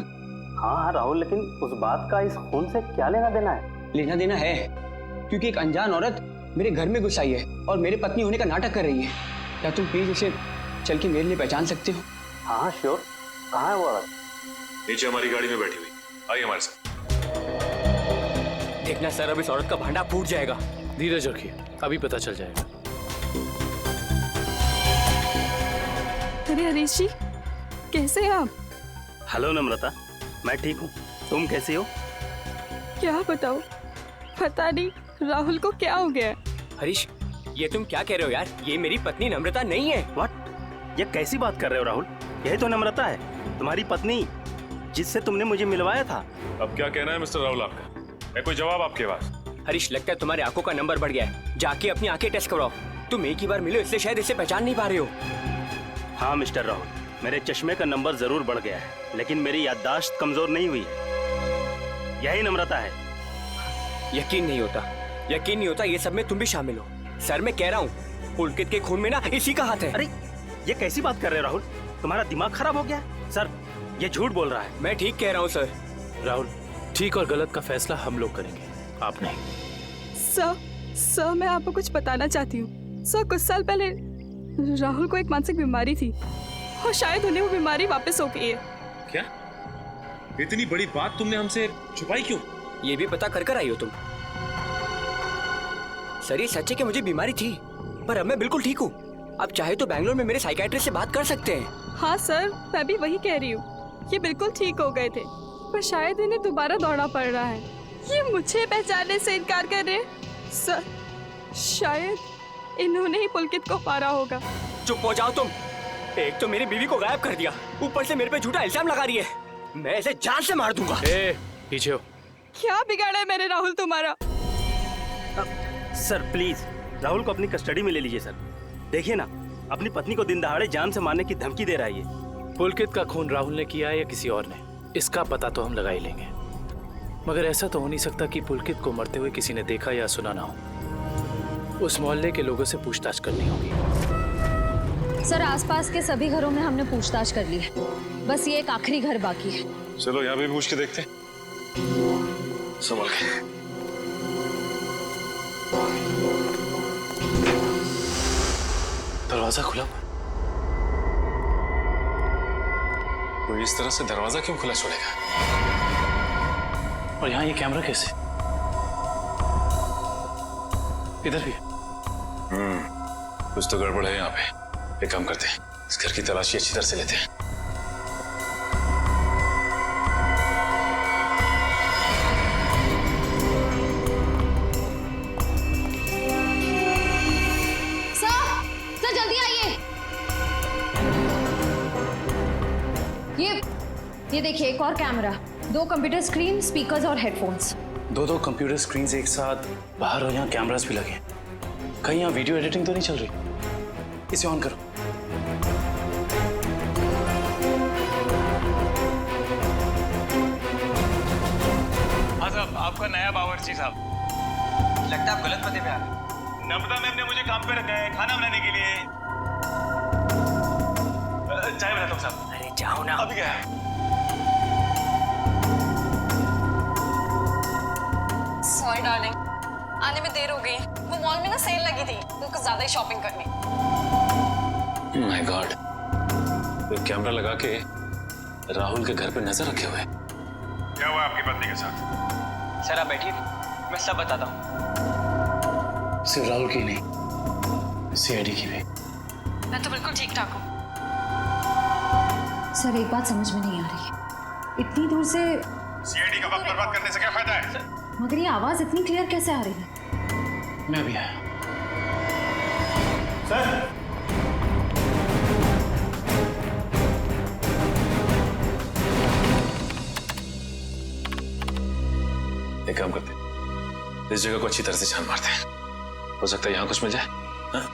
हाँ राहुल, लेकिन उस बात का इस खून से क्या लेना देना है? लेना देना है, क्योंकि एक अनजान औरत मेरे घर में घुस आई है और मेरे पत्नी होने का नाटक कर रही है। क्या तुम प्लीज उसे चल के मेरे लिए पहचान सकते हो? हाँ श्योर। कहाँ है वो औरत? नीचे हमारी गाड़ी में बैठी हुई, आइए हमारे साथ। देखना सर, अब इस औरत का भांडा फूट जाएगा। धीरज रखिए, अभी पता चल जाएगा। अरे हरीश जी, कैसे हैं आप? हेलो नम्रता, मैं ठीक हूँ, तुम कैसी हो? क्या बताओ, पता नहीं राहुल को क्या हो गया। हरीश, ये तुम क्या कह रहे हो यार? ये मेरी पत्नी नम्रता नहीं है। व्हाट? ये कैसी बात कर रहे हो राहुल? यही तो नम्रता है, तुम्हारी पत्नी। जिससे तुमने मुझे मिलवाया था। अब क्या कहना है मिस्टर राहुल आपका? है कोई जवाब आपके पास? हरीश, लगता है तुम्हारी आंखों का नंबर बढ़ गया है। जाके अपनी आंखें टेस्ट करवाओ। तुम एक ही बार मिलो इसलिए शायद इसे पहचान नहीं पा रहे हो। हाँ मिस्टर राहुल, मेरे चश्मे का नंबर जरूर बढ़ गया है, लेकिन मेरी याददाश्त कमजोर नहीं हुई है। यही नम्रता है। यकीन नहीं होता ये सब में तुम भी शामिल हो। सर, मैं कह रहा हूँ पुलकित के खून में ना इसी का हाथ है। अरे ये कैसी बात कर रहे हो राहुल? तुम्हारा दिमाग खराब हो गया? सर, ये झूठ बोल रहा है। मैं ठीक कह रहा हूँ सर। राहुल, ठीक और गलत का फैसला हम लोग करेंगे, आप नहीं। सर, मैं आपको कुछ बताना चाहती हूँ। सर, कुछ साल पहले राहुल को एक मानसिक बीमारी थी और शायद उन्हें वो बीमारी वापस हो गई है। क्या? इतनी बड़ी बात तुमने हमसे छुपाई क्यों? ये भी पता कर आई हो तुम? सर, ये सच है कि मुझे बीमारी थी, पर अब मैं बिल्कुल ठीक हूँ। अब चाहे तो बैंगलोर में मेरे साइकियाट्रिस्ट से बात कर सकते हैं। हाँ सर, मैं भी वही कह रही हूँ। ये बिल्कुल ठीक हो गए थे, पर शायद इन्हें दोबारा दौड़ना पड़ रहा है। ये मुझे पहचानने से इनकार कर रहे हैं। सर, शायद इन्होंने ही पुलकित को मारा होगा। चुप हो जाओ तुम। एक तो मेरी बीवी को गायब कर दिया, ऊपर से मेरे पे झूठा इल्जाम लगा रही है। मैं इसे जान से मार दूंगा। पीछे हो। क्या बिगाड़ा है मेरे राहुल तुम्हारा? सर प्लीज, राहुल को अपनी कस्टडी में ले लीजिए सर। देखिए ना, अपनी पत्नी को दिन दहाड़े जान से मारने की धमकी दे रहा है ये। पुलकित का खून राहुल ने किया है या किसी और ने, इसका पता तो हम लगा ही लेंगे। मगर ऐसा तो हो नहीं सकता कि पुलकित को मरते हुए किसी ने देखा या सुना ना हो। उस मोहल्ले के लोगों से पूछताछ करनी होगी। सर, आसपास के सभी घरों में हमने पूछताछ कर ली है, बस ये एक आखिरी घर बाकी है। चलो यहाँ भी पूछ के देखते हैं। संभल के। दरवाजा खुला। कोई इस तरह से दरवाजा क्यों खुला छोड़ेगा? और यहाँ ये कैमरा कैसे? इधर भी। कुछ तो गड़बड़ है यहाँ पे। एक काम करते हैं, इस घर की तलाशी अच्छी तरह से लेते हैं। सर जल्दी आइए। ये देखिए, एक और कैमरा, 2 कंप्यूटर स्क्रीन, स्पीकर्स और हेडफोन्स। 2 कंप्यूटर स्क्रीन एक साथ बाहर, और यहाँ कैमरास भी लगे। कहीं यहाँ वीडियो एडिटिंग तो नहीं चल रही? इसे ऑन करो। हाँ साहब, आपका नया बावर्ची साहब। लगता है आप गलत पते पे आ गए। नम्रता मैम ने मुझे काम पे रखा है खाना बनाने के लिए। चाय बनाता हूँ साहब। अरे जाओ ना। अभी क्या है? सॉरी डार्लिंग, आने में देर हो गई। वो मॉल में ना सेल लगी थी, तो कुछ ज्यादा ही शॉपिंग करनी। माय गॉड, तो कैमरा लगा के राहुल के घर पे नजर रखे हुए। क्या हुआ आपकी पत्नी के साथ? सर आप बैठिए, मैं सब बताता हूँ। सिर्फ राहुल की नहीं, सीआईडी की भी। मैं तो बिल्कुल ठीक ठाक हूँ। सर, एक बात समझ में नहीं आ रही है, इतनी दूर से सीआईडी का वक्त बर्बाद करने से क्या फायदा है? मगर ये आवाज इतनी क्लियर कैसे आ रही है? मैं भी आया। सर, एक काम करते हैं, इस जगह को अच्छी तरह से छान मारते हैं। हो सकता है यहाँ कुछ मिल जाए। हाँ?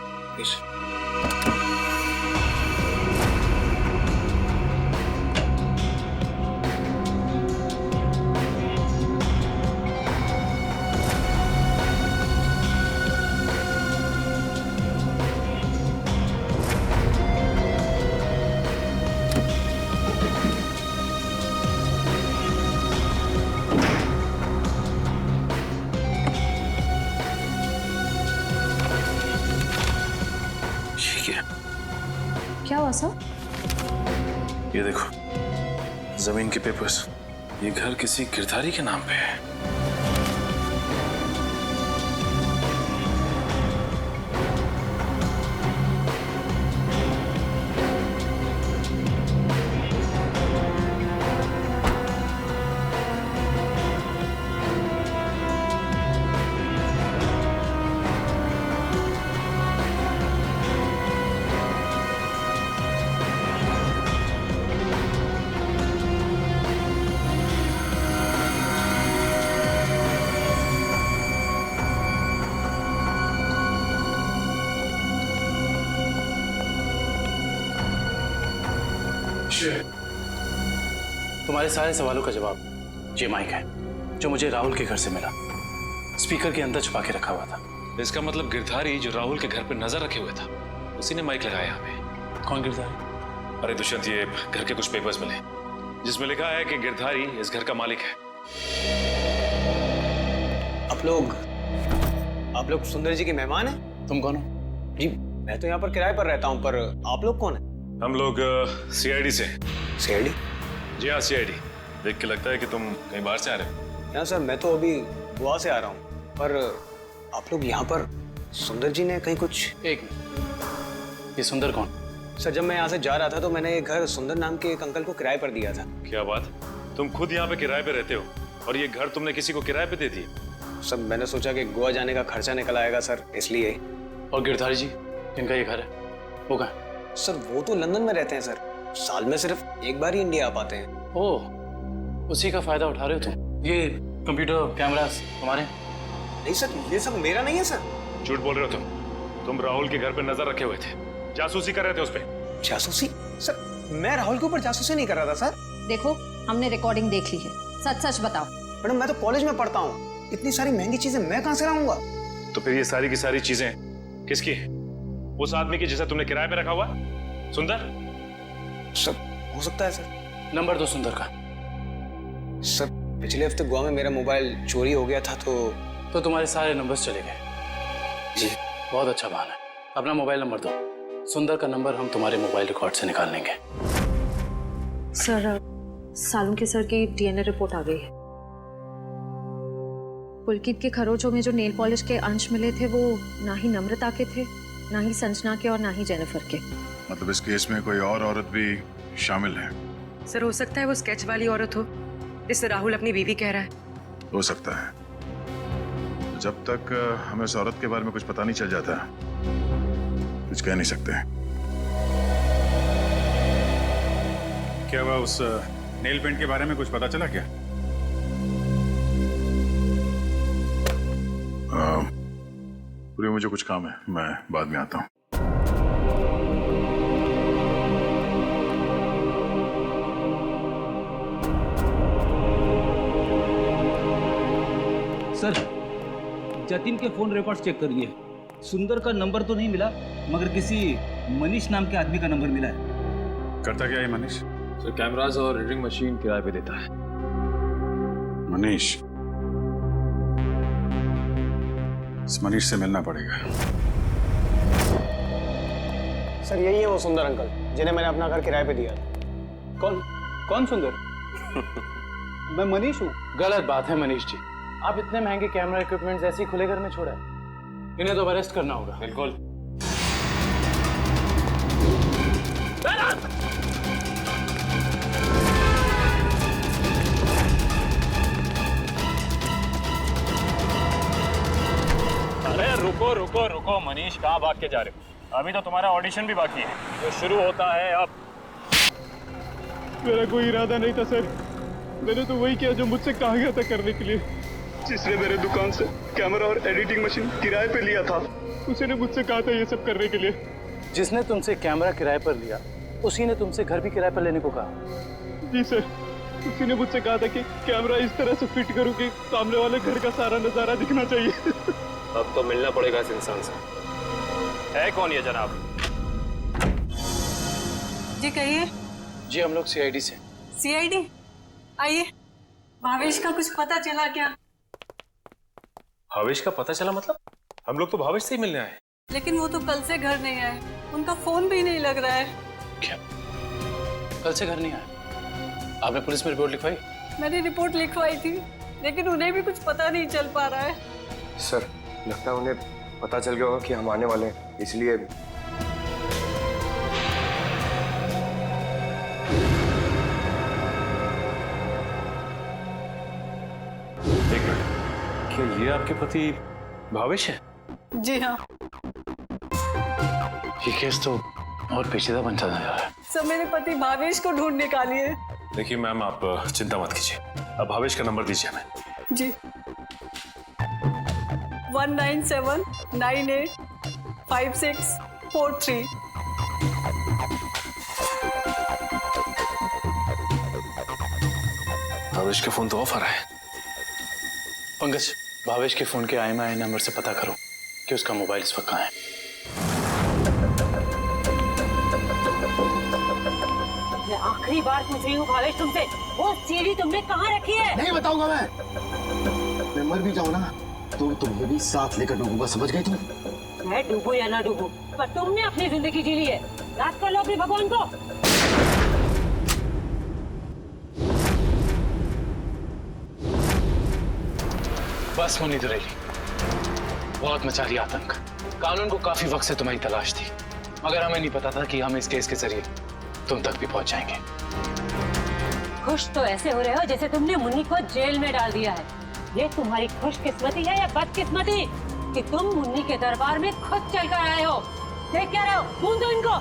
क्या हुआ सर? ये देखो, जमीन के पेपर्स। ये घर किसी गिरधारी के नाम पे है। तुम्हारे सारे सवालों का जवाब ये माइक है जो मुझे राहुल के घर से मिला। स्पीकर के अंदर छुपा के रखा हुआ था। इसका मतलब गिरधारी जो राहुल के घर पर नजर रखे हुए था उसी ने माइक लगाया हमें। कौन गिरधारी? अरे दुष्यंत, ये घर के कुछ पेपर्स मिले जिसमें लिखा है कि गिरधारी इस घर का मालिक है। आप लोग सुंदर जी के मेहमान हैं? तुम कौन हो? जी मैं तो यहाँ पर किराए पर रहता हूँ, पर आप लोग कौन हैं? हम लोग सीआईडी से। सीआईडी? जी हाँ, सीआईडी। देख के लगता है कि तुम कहीं बाहर से आ रहे हो। यहाँ सर मैं तो अभी गोवा से आ रहा हूँ, पर आप लोग यहाँ पर सुंदर जी ने कहीं कुछ। एक मिनट, ये सुंदर कौन? सर जब मैं यहाँ से जा रहा था तो मैंने ये घर सुंदर नाम के एक अंकल को किराए पर दिया था। क्या बात, तुम खुद यहाँ पे किराए पे रहते हो और ये घर तुमने किसी को किराए पे दे दिया? सर मैंने सोचा कि गोवा जाने का खर्चा निकल आएगा सर, इसलिए। और गिरधारी जी जिनका ये घर है वो कहाँ है? सर वो तो लंदन में रहते हैं सर, साल में सिर्फ एक बार ही इंडिया आ पाते हैं। ओह, उसी का फायदा उठा रहे हो तुम? ये कंप्यूटर कैमरास तुम्हारे? नहीं सर, ये सब मेरा नहीं है सर। झूठ बोल रहे हो तुम राहुल के घर पे नजर रखे हुए थे, जासूसी कर रहे थे उस पे। जासूसी? सर मैं राहुल के ऊपर जासूसी नहीं कर रहा था सर। देखो हमने रिकॉर्डिंग देख ली है, सच सच बताओ। मैडम मैं तो कॉलेज में पढ़ता हूँ, इतनी सारी महंगी चीजें मैं कहाँ से लाऊंगा? तो फिर ये सारी की सारी चीजें किसकी है? उस आदमी की जिसे तुमने किराए पे रखा हुआ, सुंदर? सर हो सकता है सर। नंबर दो सुंदर का। सर पिछले हफ्ते गोवा में मेरा मोबाइल चोरी हो गया था तो तुम्हारे सारे नंबर्स चले गए? जी। बहुत अच्छा बहाना है। अपना मोबाइल नंबर दो, सुंदर का नंबर हम तुम्हारे मोबाइल रिकॉर्ड से निकाल लेंगे। सर सालुंके सर की डीएनए रिपोर्ट आ गई है। पुलकित के खरोचों में जो नेल पॉलिश के अंश मिले थे वो ना ही नम्रता के थे, ना ही संजना के और ना ही जेनिफर के। मतलब इस केस में कोई और औरत भी शामिल है? सर हो सकता है वो स्केच वाली औरत हो जिससे राहुल अपनी बीवी कह रहा है। हो सकता है। जब तक हमें उस औरत के बारे में कुछ पता नहीं चल जाता कुछ कह नहीं सकते। क्या हुआ, उस नेल पेंट के बारे में कुछ पता चला क्या? पूरी मुझे कुछ काम है, मैं बाद में आता हूँ। सर जतिन के फोन रिकॉर्ड्स चेक करिए। सुंदर का नंबर तो नहीं मिला, मगर किसी मनीष नाम के आदमी का नंबर मिला है। करता क्या है मनीष? सर कैमरास और रीडिंग मशीन किराए पे देता है। मनीष? इस मनीष से मिलना पड़ेगा। सर यही है वो सुंदर अंकल जिन्हें मैंने अपना घर किराए पे दिया। कौन सुंदर? मैं मनीष हूँ। गलत बात है मनीष जी, आप इतने महंगे कैमरा इक्विपमेंट्स ऐसे ही खुले घर में छोड़ा है। इन्हें तो अरेस्ट करना होगा। बिल्कुल। अरे रुको रुको रुको मनीष, कहाँ भाग के जा रहे हो? अभी तो तुम्हारा ऑडिशन भी बाकी है जो शुरू होता है अब। मेरा कोई इरादा नहीं था सर, मैंने तो वही किया जो मुझसे कहा गया था करने के लिए। जिसने मेरे दुकान से कैमरा और एडिटिंग मशीन किराए पे लिया था उसी ने मुझसे कहा था ये सब करने के लिए। जिसने तुमसे कैमरा किराए पर लिया उसी ने तुमसे घर भी किराए पर लेने को कहा? जी सर, उसी ने मुझसे कहा था कि कैमरा इस तरह से फिट करूं कि सामने वाले घर का सारा नजारा दिखना चाहिए। अब तो मिलना पड़ेगा इस इंसान से। है कौन ये जनाब? जी कहिए। जी हम लोग सीआईडी से। सीआईडी? आइए। भावेश का कुछ पता चला क्या? भावेश का पता चला? मतलब हम लोग तो भावेश से ही मिलने आए। लेकिन वो तो कल से घर नहीं आए, उनका फोन भी नहीं लग रहा है। क्या कल से घर नहीं आए? आपने पुलिस में रिपोर्ट लिखवाई? मैंने रिपोर्ट लिखवाई थी लेकिन उन्हें भी कुछ पता नहीं चल पा रहा है। सर लगता है उन्हें पता चल गया होगा कि हम आने वाले हैं, इसलिए। एक मिनट, क्या ये आपके पति भावेश है? जी हाँ। ये केस तो और पेचीदा बनता जा रहा है। सब मेरे पति भावेश को ढूंढ निकालिए। देखिए मैम, आप चिंता मत कीजिए, अब भावेश का नंबर दीजिए हमें। जी 197985643। भावेश के फोन तो ऑफ आ रहा है। पंकज, भावेश के फोन के IMEI नंबर से पता करो कि उसका मोबाइल इस वक्त कहाँ है। मैं आखिरी बार पूछ रही हूँ भावेश तुमसे, वो सीढ़ी तुमने कहाँ रखी है? नहीं बताऊंगा मैं मर भी जाऊँ ना तो तुम्हें भी साथ लेकर डूबूंगा, समझ गई तुम? मैं डूबू या ना डूबू, पर तुमने अपनी जिंदगी जी ली है। याद कर लो अपने भगवान को। बस मुन्नी दुरेली, बहुत मचा रही आतंक। कानून को काफी वक्त से तुम्हारी तलाश थी, मगर हमें नहीं पता था कि हम इस केस के जरिए तुम तक भी पहुंच जाएंगे। खुश तो ऐसे हो रहे हो जैसे तुमने मुन्नी को जेल में डाल दिया है। ये तुम्हारी खुशकिस्मती है या बदकिस्मती कि तुम मुन्नी के दरबार में खुद चलकर आए हो? देख क्या रहे हो? ढूंढ दो इनको।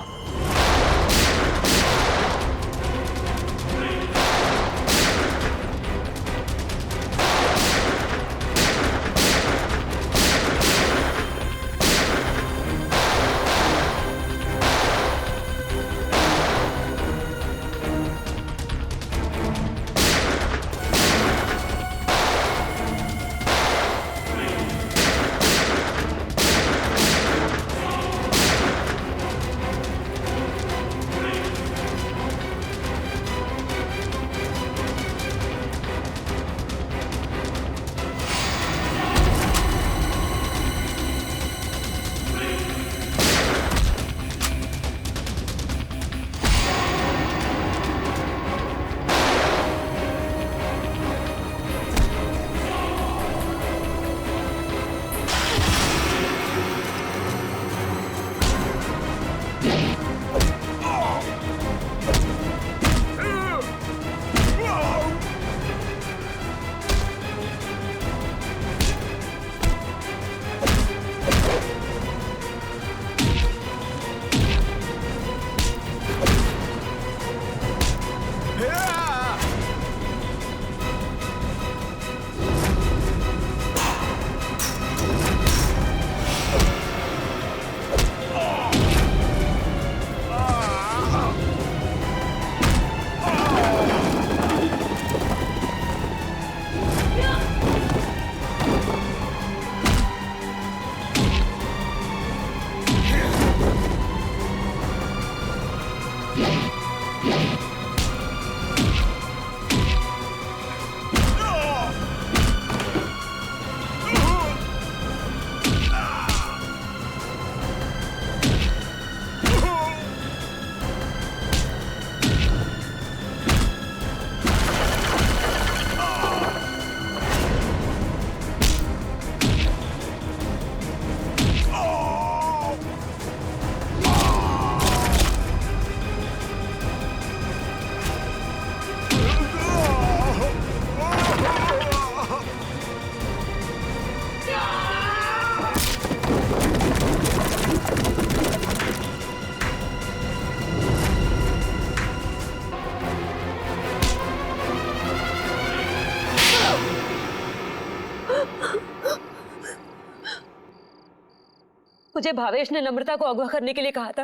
मुझे भावेश ने नम्रता को अगवा करने के लिए कहा था।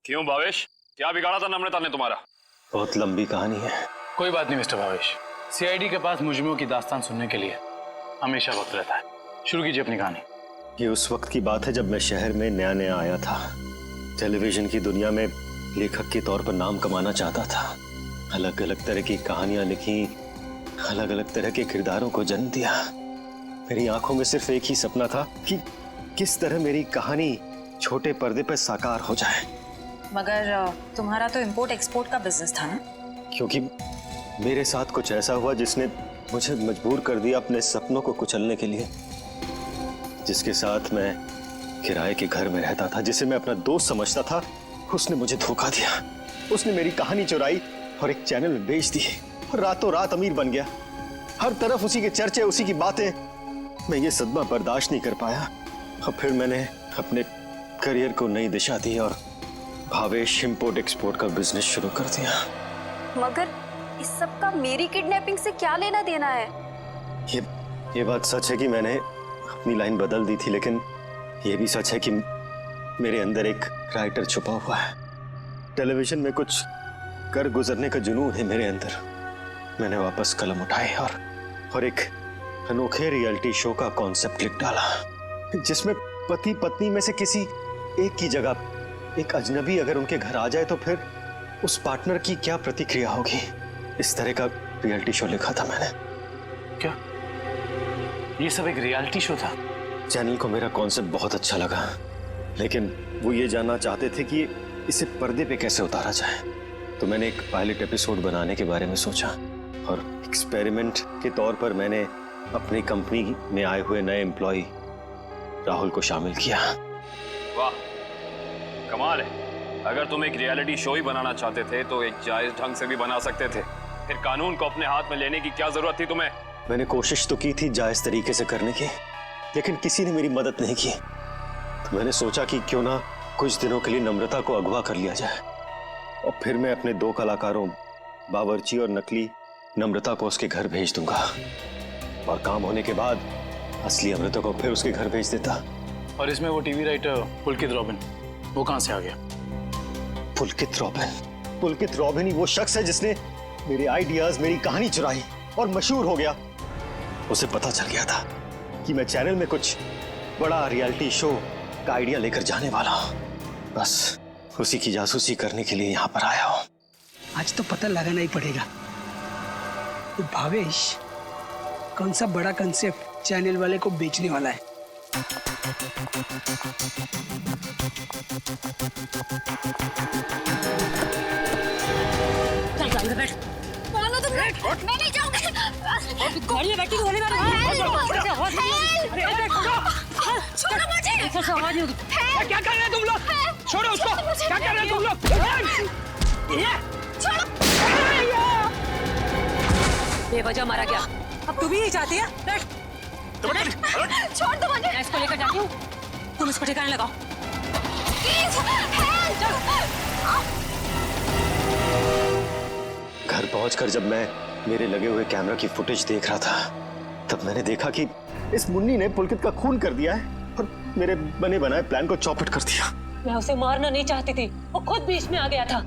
क्यों भावेश, क्या बिगाड़ा था नम्रता ने तुम्हारा? बहुत लंबी कहानी है। कोई बात नहीं मिस्टर भावेश, CID के पास मुजरिमों की दास्तान सुनने के लिए हमेशा वक्त रहता है। शुरू कीजिए अपनी कहानी। ये उस वक्त की बात है जब मैं शहर में नया नया आया था। टेलीविजन की दुनिया में लेखक के तौर पर नाम कमाना चाहता था। अलग अलग तरह की कहानियां लिखी, अलग अलग तरह के किरदारों को जन्म दिया। मेरी आंखों में सिर्फ एक ही सपना था कि किस तरह मेरी कहानी छोटे पर्दे पर साकार हो जाए। मगर तुम्हारा तो इंपोर्ट एक्सपोर्ट का बिजनेस था ना? क्योंकि मेरे साथ कुछ ऐसा हुआ जिसने मुझे मजबूर कर दिया अपने सपनों को कुचलने के लिए। जिसके साथ मैं किराए के घर में रहता था, जिसे मैं अपना दोस्त समझता था, उसने मुझे धोखा दिया। उसने मेरी कहानी चुराई और एक चैनल में बेच दी और रातों रात अमीर बन गया। हर तरफ उसी के चर्चे, उसी की बातें। मैं ये सदमा बर्दाश्त नहीं कर पाया और फिर मैंने अपने करियर को नई दिशा दी और भावेश इंपोर्ट एक्सपोर्ट का बिजनेस शुरू कर दिया। मगर इस सब का मेरी किडनैपिंग से क्या लेना देना है? ये बात सच है कि मैंने अपनी लाइन बदल दी थी, लेकिन ये भी सच है कि मेरे अंदर एक राइटर छुपा हुआ है। टेलीविजन में कुछ कर गुजरने का जुनून है मेरे अंदर। मैंने वापस कलम उठाए और एक अनोखे रियलिटी शो का कॉन्सेप्ट लिख डाला, जिसमें पति पत्नी में से किसी एक की जगह एक अजनबी अगर उनके घर आ जाए तो फिर उस पार्टनर की क्या प्रतिक्रिया होगी। इस तरह का रियलिटी शो लिखा था मैंने। क्या ये सब एक रियलिटी शो था? चैनल को मेरा कॉन्सेप्ट बहुत अच्छा लगा, लेकिन वो ये जानना चाहते थे कि इसे पर्दे पे कैसे उतारा जाए। तो मैंने एक पायलट एपिसोड बनाने के बारे में सोचा और एक्सपेरिमेंट के तौर पर मैंने अपनी कंपनी में आए हुए नए एम्प्लॉय राहुल को शामिल किया। वाह, कमाल है। अगर तुम एक रियलिटी शो ही बनाना चाहते थे तो एक जायज ढंग से भी बना सकते थे। फिर कानून को अपने हाथ में लेने की क्या जरूरत थी तुम्हें? मैंने कोशिश तो की थी जायज तरीके से करने की, लेकिन किसी ने मेरी मदद नहीं की। तो मैंने सोचा कि क्यों ना कुछ दिनों के लिए नम्रता को अगवा कर लिया जाए और फिर मैं अपने 2 कलाकारों बावर्ची और नकली नम्रता को उसके घर भेज दूंगा और काम होने के बाद असली अमृता को फिर उसके घर भेज देता। और इसमें वो टीवी राइटर पुलकित रॉबिन, वो कहां से आ गया? पुलकित रॉबिन ही वो शख्स है जिसने मेरे आइडियाज, मेरी कहानी चुराई और मशहूर हो गया। उसे पता चल गया था कि मैं चैनल में कुछ बड़ा रियलिटी शो का आइडिया लेकर जाने वाला हूं। बस उसी की जासूसी करने के लिए यहाँ पर आया हूँ। आज तो पता लगाना ही पड़ेगा तो भावेश कौन सा बड़ा कंसेप्ट चैनल वाले को बेचने वाला है। चल गाड़ी में बैठ। बोलो तुम, मैं नहीं जाऊंगी। गाड़ी में बैठी गोली मारो। छोड़ो मुझे। ऐसा आवाज नहीं होगी। क्या कर रहे हैं तुम लोग? छोड़ो उसको। क्या कर रहे हैं तुम लोग? छोड़ो। बेवजह मारा गया। अब तू भी यही चाहती है? छोड़ दो मुझे। मैं इसको लेकर जाती हूँ, तुम इसको ठिकाने लगाओ। घर पहुंचकर जब मैं मेरे लगे हुए कैमरा की फुटेज देख रहा था, तब मैंने देखा कि इस मुन्नी ने पुलकित का खून कर दिया है और मेरे बने बनाए प्लान को चौपट कर दिया। मैं उसे मारना नहीं चाहती थी, वो खुद बीच में आ गया था।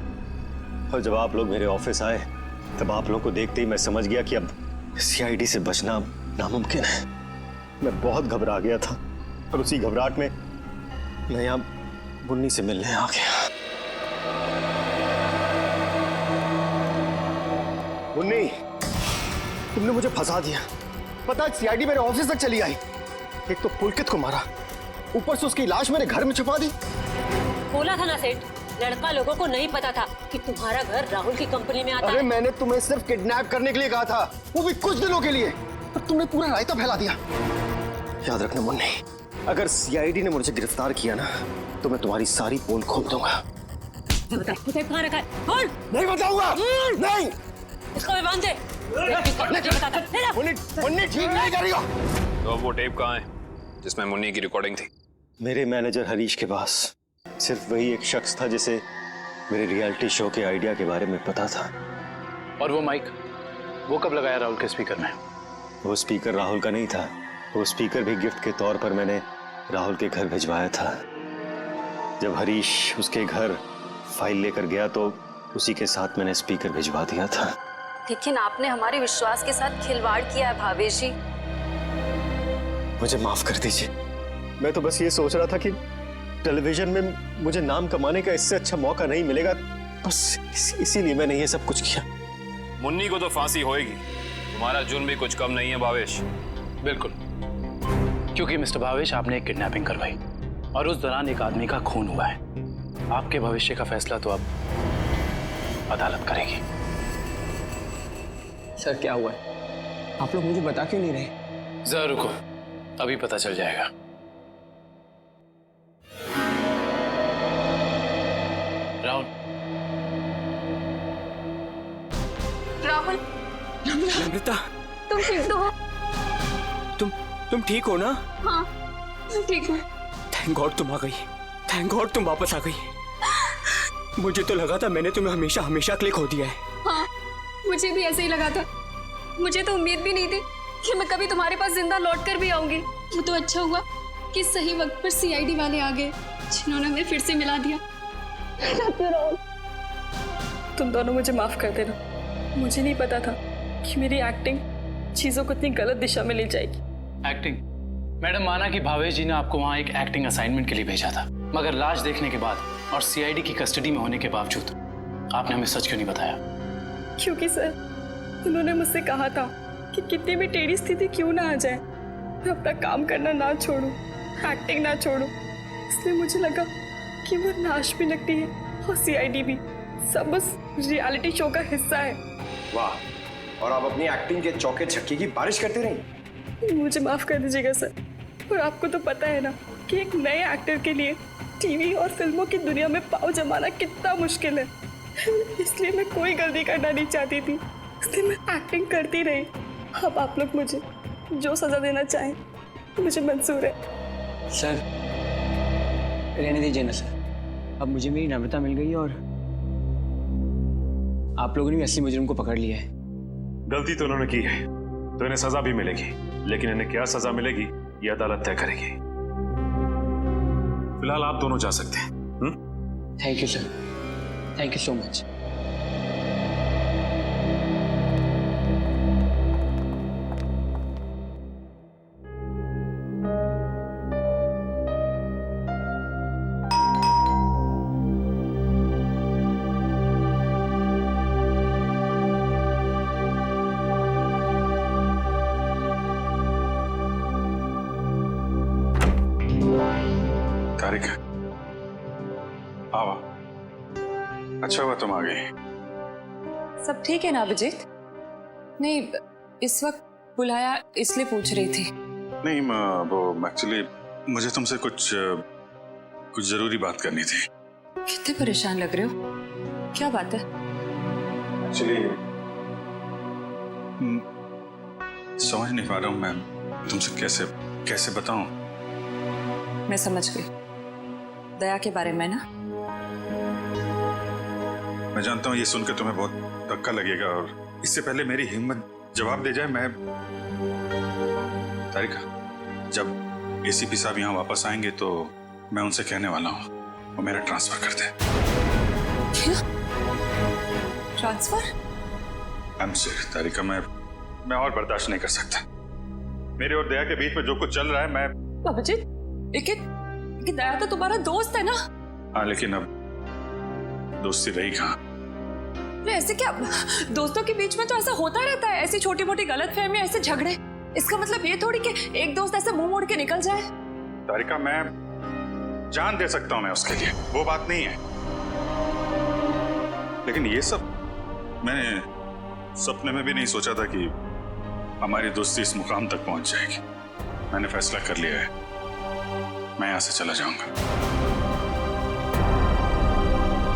और जब आप लोग मेरे ऑफिस आए तब आप लोगों को देखते ही मैं समझ गया कि अब सीआईडी से बचना नामुमकिन है। मैं बहुत घबरा गया था और उसी घबराहट में मैं यहाँ मुन्नी से मिलने आ गया। मुन्नी, तुमने मुझे फंसा दिया। पता है सीआईडी मेरे ऑफिस तक चली आई। एक तो पुलकित को मारा, ऊपर से उसकी लाश मेरे घर में छुपा दी। बोला था ना सेठ, लड़का लोगों को नहीं पता था कि तुम्हारा घर राहुल की कंपनी में आता है। अरे मैंने तुम्हें सिर्फ किडनैप करने के लिए कहा था, वो भी कुछ दिनों के लिए, पर तुमने पूरा रायता फैला दिया। याद रखना मुन्नी, अगर सीआईडी ने मुझे गिरफ्तार किया ना तो मैं तुम्हारी सारी पोल खोल दूंगा। बता कहाँ रखा है? बोल। नहीं बताऊंगा। नहीं। इसको भी बांध दे। मुन्नी ठीक नहीं करेगा। तो अब वो टेप कहाँ है जिसमें मुन्नी की रिकॉर्डिंग थी? मेरे मैनेजर हरीश के पास। सिर्फ वही एक शख्स था जिसे मेरे रियलिटी शो के आइडिया के बारे में पता था। और वो माइक, वो कब लगाया राहुल के स्पीकर में? वो स्पीकर राहुल का नहीं था, वो स्पीकर भी गिफ्ट के तौर पर मैंने राहुल के घर भिजवाया था। जब हरीश उसके घर फाइल लेकर गया तो उसी के साथ मैंने स्पीकर भिजवा दिया था। लेकिन आपने हमारे विश्वास के साथ खिलवाड़ किया है भावेश जी। मुझे माफ कर दीजिए, मैं तो बस ये सोच रहा था कि टेलीविजन में मुझे नाम कमाने का इससे अच्छा मौका नहीं मिलेगा, बस इसीलिए मैंने ये सब कुछ किया। मुन्नी को तो फांसी होएगी, तुम्हारा जुर्म भी कुछ कम नहीं है भावेश। बिल्कुल, क्योंकि मिस्टर भावेश आपने एक किडनैपिंग करवाई और उस दौरान एक आदमी का खून हुआ है। आपके भविष्य का फैसला तो अब अदालत करेगी। सर क्या हुआ है? आप लोग मुझे बता क्यों नहीं रहे? जरा रुको, अभी पता चल जाएगा। राहुल। राहुल। नम्रता, तुम ठीक तो हो? तुम ठीक हो ना? हाँ, मैं ठीक हूँ। थैंक गॉड तुम आ गई। थैंक गॉड तुम वापस आ गई। मुझे तो लगा था मैंने तुम्हें हमेशा हमेशा के लिए खो दिया है। हाँ, मुझे भी ऐसे ही लगा था। मुझे तो उम्मीद भी नहीं थी कि मैं कभी तुम्हारे पास जिंदा लौट कर भी आऊंगी। वो तो अच्छा हुआ कि सही वक्त पर सीआईडी वाले आ गए, जिन्होंने हमें फिर से मिला दिया। तुम दोनों मुझे माफ कर देना। मुझे नहीं पता था कि मेरी एक्टिंग चीजों को इतनी गलत दिशा में ले जाएगी। एक्टिंग? मैडम, माना कि भावेश जी ने आपको वहाँ एक एक्टिंग असाइनमेंट के लिए भेजा था, मगर लाश देखने के बाद और सीआईडी की कस्टडी में होने के बावजूद आपने हमें सच क्यों नहीं बताया? क्योंकि सर उन्होंने मुझसे कहा था कि कितनी भी टेढ़ी स्थिति क्यों ना आ जाए, मैं अपना काम करना ना छोड़ूं, एक्टिंग ना छोड़ूं। इसलिए मुझे लगा कि वो नाश भी लगती है और सीआईडी भी सब बस रियलिटी शो का हिस्सा है। वाह, और आप अपनी एक्टिंग के चौके छक्के की बारिश करते रही। मुझे माफ कर दीजिएगा सर, और आपको तो पता है ना कि एक नए एक्टर के लिए टीवी और फिल्मों की दुनिया में पाँव जमाना कितना मुश्किल है। इसलिए मैं कोई गलती करना नहीं चाहती थी, इसलिए मैं एक्टिंग करती रही। अब आप लोग मुझे जो सजा देना चाहें मुझे मंजूर है। सर रहने दीजिए ना सर, अब मुझे मेरी नम्रता मिल गई और आप लोगों ने भी असली मुजरिम को पकड़ लिया है। गलती तो उन्होंने की है तो इन्हें सजा भी मिलेगी, लेकिन इन्हें क्या सजा मिलेगी ये अदालत तय करेगी। फिलहाल आप दोनों जा सकते हैं। Thank you sir, thank you so much. Tarika, आओ। अच्छा हुआ तुम आ गई। सब ठीक है ना अभिजीत? नहीं, इस वक्त बुलाया इसलिए पूछ रही थी। नहीं, वो एक्चुअली मुझे तुमसे कुछ जरूरी बात करनी थी। कितने परेशान लग रहे हो, क्या बात है? एक्चुअली समझ नहीं पा रहा हूँ मैं तुमसे कैसे बताऊं। मैं समझ गई, दया के बारे में ना? मैं जानता हूँ ये सुनकर तुम्हें बहुत धक्का लगेगा, और इससे पहले मेरी हिम्मत जवाब दे जाए, मैं तारिका, जब एसीपी साहब यहाँ वापस आएंगे तो मैं उनसे कहने वाला हूँ वो मेरा ट्रांसफर कर दें। क्या? ट्रांसफर? आई एम सॉरी तारिका, मैं और बर्दाश्त नहीं कर सकता। मेरे और दया के बीच में जो कुछ चल रहा है, मैं अभिजीत, लेकिन दया तो तुम्हारा दोस्त है ना? हाँ, लेकिन अब दोस्ती रही कहाँ? ऐसे क्या, दोस्तों के बीच में तो ऐसा होता रहता है, ऐसी छोटी मोटी गलतफहमी, ऐसे झगड़े। इसका मतलब ये थोड़ी कि एक दोस्त ऐसे मुंह मोड़ के निकल जाए। तारिका, मैं जान दे सकता हूं मैं उसके लिए, वो बात नहीं है, लेकिन ये सब मैंने सपने में भी नहीं सोचा था कि हमारी दोस्ती इस मुकाम तक पहुंच जाएगी। मैंने फैसला कर लिया है, मैं यहां से चला जाऊंगा।